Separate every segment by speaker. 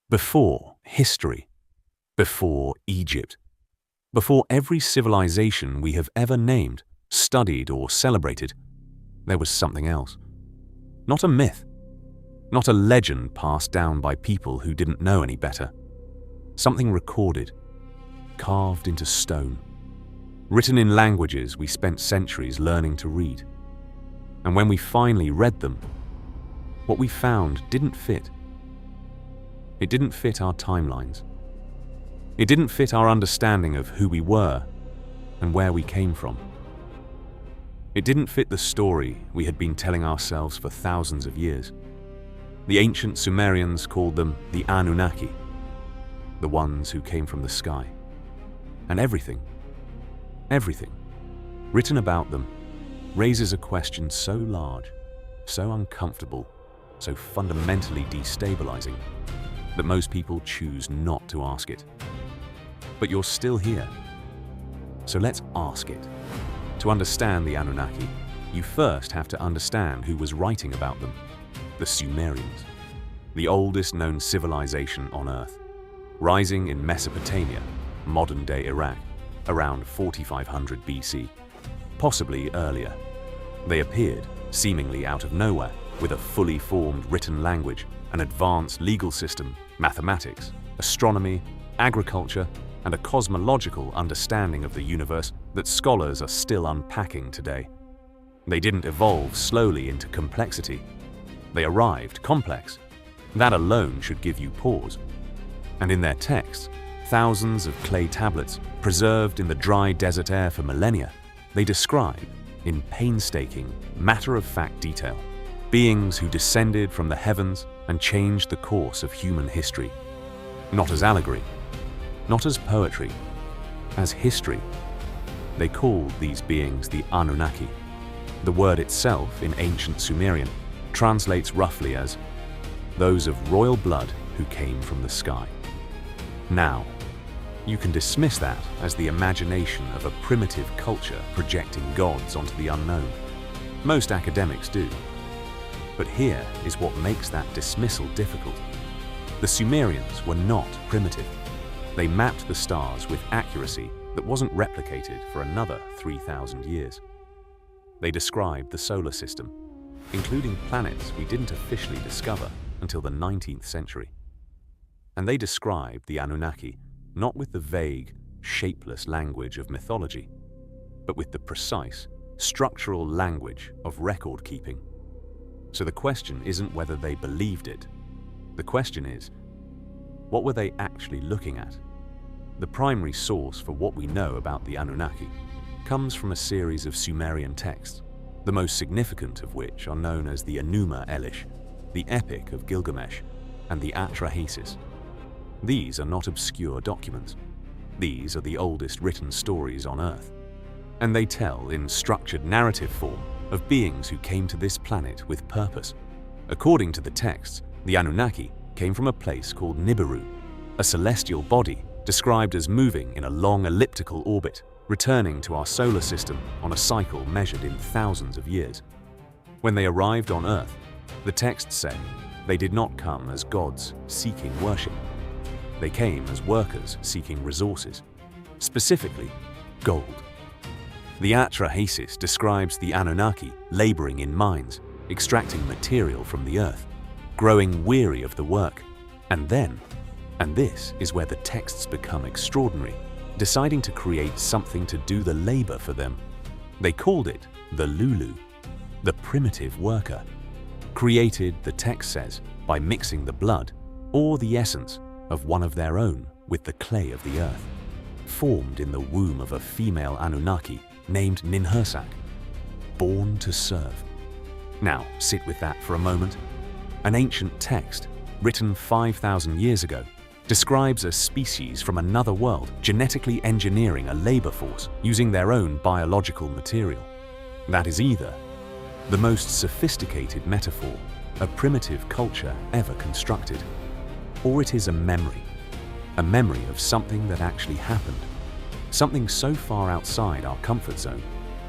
Speaker 1: Before history, before Egypt, before every civilization we have ever named, studied, or celebrated, there was something else. Not a myth, not a legend passed down by people who didn't know any better. Something recorded, carved into stone, written in languages we spent centuries learning to read. And when we finally read them, what we found didn't fit. It didn't fit our timelines. It didn't fit our understanding of who we were and where we came from. It didn't fit the story we had been telling ourselves for thousands of years. The ancient Sumerians called them the Anunnaki, the ones who came from the sky. And everything written about them raises a question so large, so uncomfortable, so fundamentally destabilizing that most people choose not to ask it. But you're still here, so let's ask it. To understand the Anunnaki, you first have to understand who was writing about them: the Sumerians, the oldest known civilization on Earth, rising in Mesopotamia, modern-day Iraq, around 4500 BC, possibly earlier. They appeared, seemingly out of nowhere, with a fully formed written language, an advanced legal system, mathematics, astronomy, agriculture, and a cosmological understanding of the universe that scholars are still unpacking today. They didn't evolve slowly into complexity. They arrived complex. That alone should give you pause. And in their texts, thousands of clay tablets preserved in the dry desert air for millennia, they describe, in painstaking, matter-of-fact detail, beings who descended from the heavens and changed the course of human history. Not as allegory, not as poetry, as history. They called these beings the Anunnaki. The word itself, in ancient Sumerian, translates roughly as those of royal blood who came from the sky. Now, you can dismiss that as the imagination of a primitive culture projecting gods onto the unknown. Most academics do. But here is what makes that dismissal difficult. The Sumerians were not primitive. They mapped the stars with accuracy that wasn't replicated for another 3,000 years. They described the solar system, including planets we didn't officially discover until the 19th century. And they described the Anunnaki not with the vague, shapeless language of mythology, but with the precise, structural language of record-keeping. So the question isn't whether they believed it. The question is, what were they actually looking at? The primary source for what we know about the Anunnaki comes from a series of Sumerian texts, the most significant of which are known as the Enuma Elish, the Epic of Gilgamesh, and the Atrahasis. These are not obscure documents. These are the oldest written stories on Earth. And they tell in structured narrative form of beings who came to this planet with purpose. According to the texts, the Anunnaki came from a place called Nibiru, a celestial body described as moving in a long elliptical orbit, returning to our solar system on a cycle measured in thousands of years. When they arrived on Earth, the texts say they did not come as gods seeking worship. They came as workers seeking resources, specifically gold. The Atrahasis describes the Anunnaki laboring in mines, extracting material from the earth, growing weary of the work, and then, and this is where the texts become extraordinary, deciding to create something to do the labor for them. They called it the Lulu, the primitive worker, created, the text says, by mixing the blood or the essence of one of their own with the clay of the earth, formed in the womb of a female Anunnaki named Ninhursag, born to serve. Now, sit with that for a moment. An ancient text, written 5,000 years ago, describes a species from another world genetically engineering a labor force using their own biological material. That is either the most sophisticated metaphor a primitive culture ever constructed, or it is a memory of something that actually happened, something so far outside our comfort zone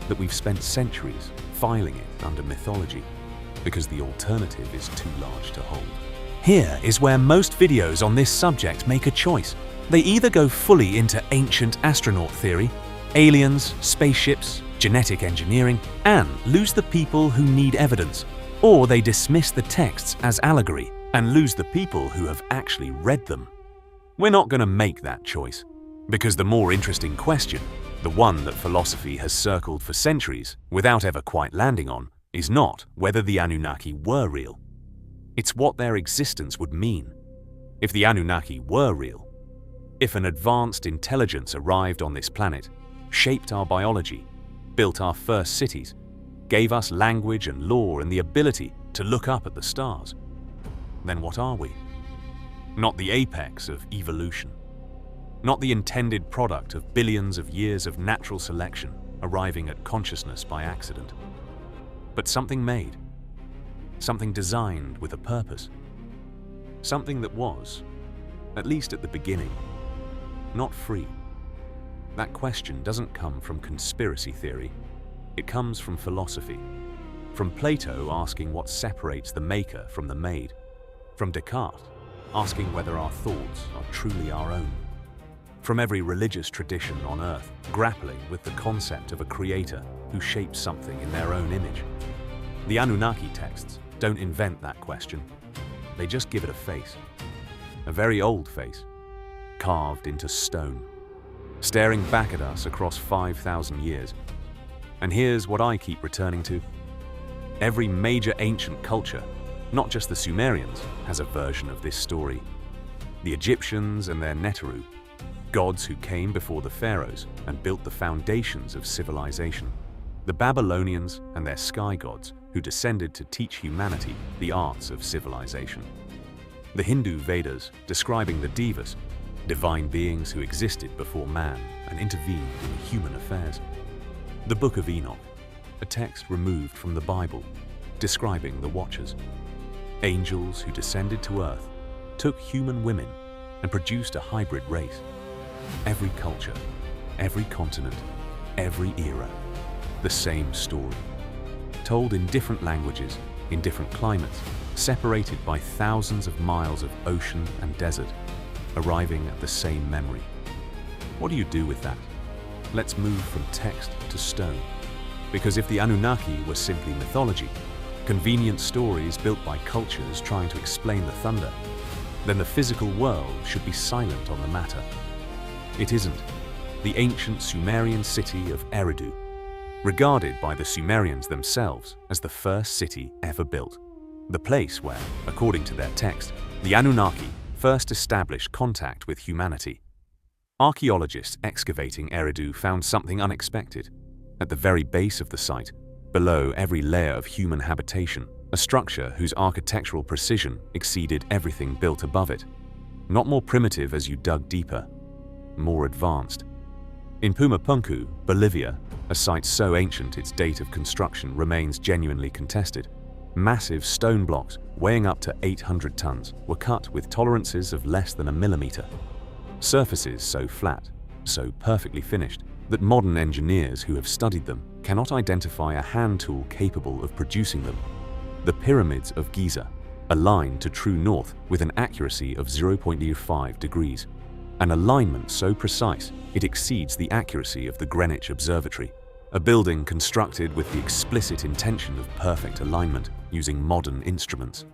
Speaker 1: that we've spent centuries filing it under mythology because the alternative is too large to hold. Here is where most videos on this subject make a choice. They either go fully into ancient astronaut theory, aliens, spaceships, genetic engineering, and lose the people who need evidence, or they dismiss the texts as allegory and lose the people who have actually read them. We're not going to make that choice, because the more interesting question, the one that philosophy has circled for centuries without ever quite landing on, is not whether the Anunnaki were real. It's what their existence would mean. If the Anunnaki were real, if an advanced intelligence arrived on this planet, shaped our biology, built our first cities, gave us language and law and the ability to look up at the stars, then what are we? Not the apex of evolution. Not the intended product of billions of years of natural selection arriving at consciousness by accident. But something made. Something designed with a purpose. Something that was, at least at the beginning, not free. That question doesn't come from conspiracy theory. It comes from philosophy. From Plato asking what separates the maker from the made. From Descartes asking whether our thoughts are truly our own. From every religious tradition on Earth grappling with the concept of a creator who shapes something in their own image. The Anunnaki texts don't invent that question. They just give it a face. A very old face, carved into stone, staring back at us across 5,000 years. And here's what I keep returning to. Every major ancient culture, not just the Sumerians, has a version of this story. The Egyptians and their Neteru, gods who came before the pharaohs and built the foundations of civilization. The Babylonians and their sky gods who descended to teach humanity the arts of civilization. The Hindu Vedas describing the Devas, divine beings who existed before man and intervened in human affairs. The Book of Enoch, a text removed from the Bible, describing the Watchers. Angels who descended to earth, took human women and produced a hybrid race. Every culture, every continent, every era, the same story. Told in different languages, in different climates, separated by thousands of miles of ocean and desert, arriving at the same memory. What do you do with that? Let's move from text to stone. Because if the Anunnaki were simply mythology, convenient stories built by cultures trying to explain the thunder, then the physical world should be silent on the matter. It isn't. The ancient Sumerian city of Eridu, regarded by the Sumerians themselves as the first city ever built. The place where, according to their text, the Anunnaki first established contact with humanity. Archaeologists excavating Eridu found something unexpected. At the very base of the site, below every layer of human habitation, a structure whose architectural precision exceeded everything built above it. Not more primitive as you dug deeper, more advanced. In Pumapunku, Bolivia, a site so ancient its date of construction remains genuinely contested, massive stone blocks weighing up to 800 tons were cut with tolerances of less than a millimeter. Surfaces so flat, so perfectly finished, that modern engineers who have studied them cannot identify a hand tool capable of producing them. The pyramids of Giza, aligned to true north with an accuracy of 0.05 degrees. An alignment so precise it exceeds the accuracy of the Greenwich Observatory, a building constructed with the explicit intention of perfect alignment using modern instruments.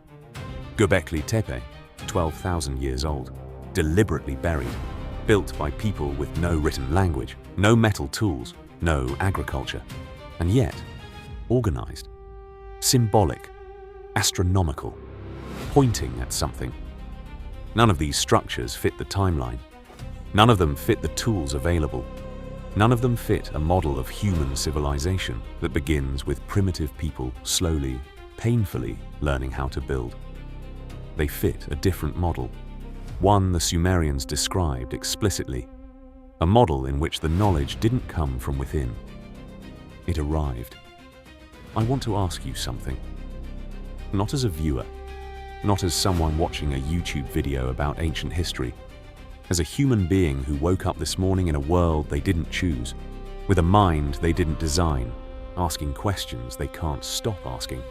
Speaker 1: Göbekli Tepe, 12,000 years old, deliberately buried, built by people with no written language, no metal tools, no agriculture, and yet organized, symbolic, astronomical, pointing at something. None of these structures fit the timeline. None of them fit the tools available. None of them fit a model of human civilization that begins with primitive people slowly, painfully learning how to build. They fit a different model, one the Sumerians described explicitly, a model in which the knowledge didn't come from within. It arrived. I want to ask you something. Not as a viewer, not as someone watching a YouTube video about ancient history, as a human being who woke up this morning in a world they didn't choose, with a mind they didn't design, asking questions they can't stop asking.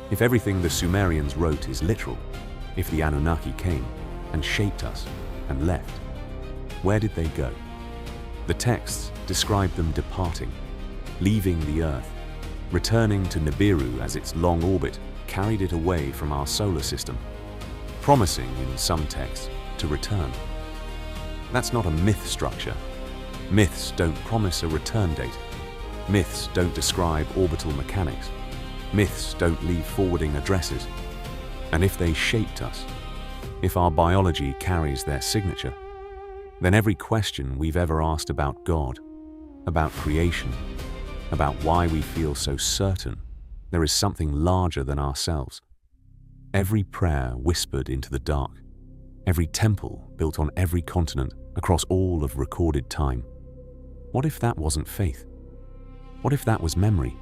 Speaker 1: If everything the Sumerians wrote is literal, If the Anunnaki came and shaped us and left, where did they go? The texts describe them departing, leaving the Earth, returning to Nibiru as its long orbit carried it away from our solar system, promising in some texts to return. That's not a myth structure. Myths don't promise a return date. Myths don't describe orbital mechanics. Myths don't leave forwarding addresses. And if they shaped us, if our biology carries their signature, then every question we've ever asked about God, about creation, about why we feel so certain there is something larger than ourselves, every prayer whispered into the dark, every temple built on every continent across all of recorded time, what if that wasn't faith? What if that was memory?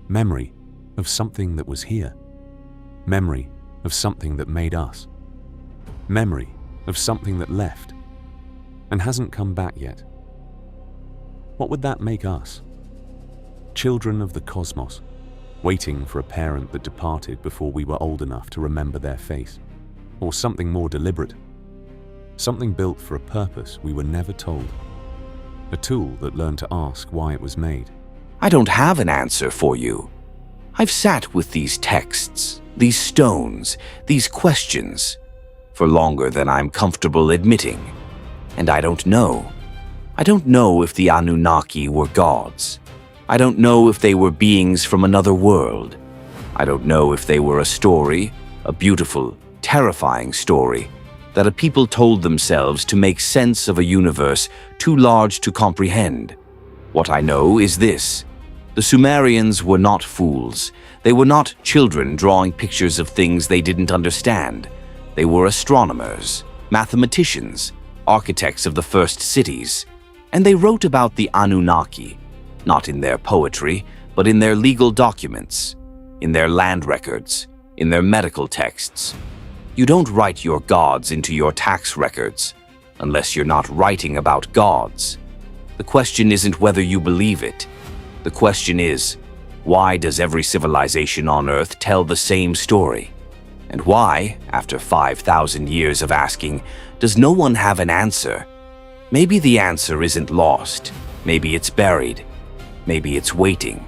Speaker 1: Memory of something that was here. Memory of something that made us. Memory of something that left and hasn't come back yet. What would that make us? Children of the cosmos, waiting for a parent that departed before we were old enough to remember their face, or something more deliberate, something built for a purpose we were never told, a tool that learned to ask why it was made.
Speaker 2: I don't have an answer for you. I've sat with these texts, these stones, these questions, for longer than I'm comfortable admitting. And I don't know. I don't know if the Anunnaki were gods. I don't know if they were beings from another world. I don't know if they were a story, a beautiful, terrifying story, that a people told themselves to make sense of a universe too large to comprehend. What I know is this: the Sumerians were not fools. They were not children drawing pictures of things they didn't understand. They were astronomers, mathematicians, architects of the first cities. And they wrote about the Anunnaki, not in their poetry, but in their legal documents, in their land records, in their medical texts. You don't write your gods into your tax records, unless you're not writing about gods. The question isn't whether you believe it. The question is, why does every civilization on Earth tell the same story? And why, after 5,000 years of asking, does no one have an answer? Maybe the answer isn't lost. Maybe it's buried. Maybe it's waiting.